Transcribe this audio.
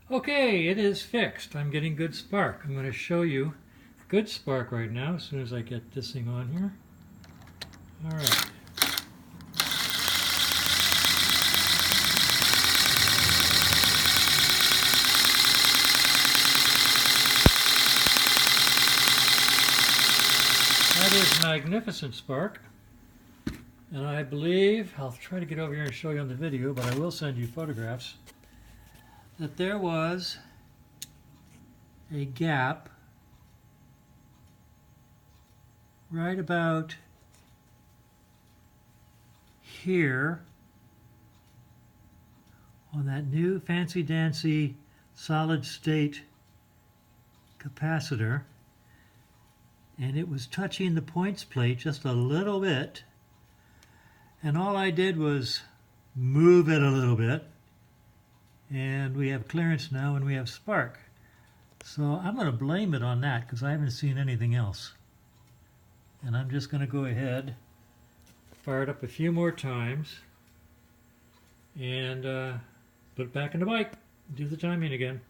Okay, it is fixed. I'm getting good spark. I'm going to show you good spark right now as soon as I get this thing on here. All right. That is magnificent spark. And I believe, I'll try to get over here and show you on the video, but I will send you photographs, that there was a gap right about here on that new fancy dancy solid state capacitor, and it was touching the points plate just a little bit, and all I did was move it a little bit, and we have clearance now and we have spark. So I'm going to blame it on that because I haven't seen anything else. And I'm just going to go ahead, fire it up a few more times, and put it back in the bike, do the timing again.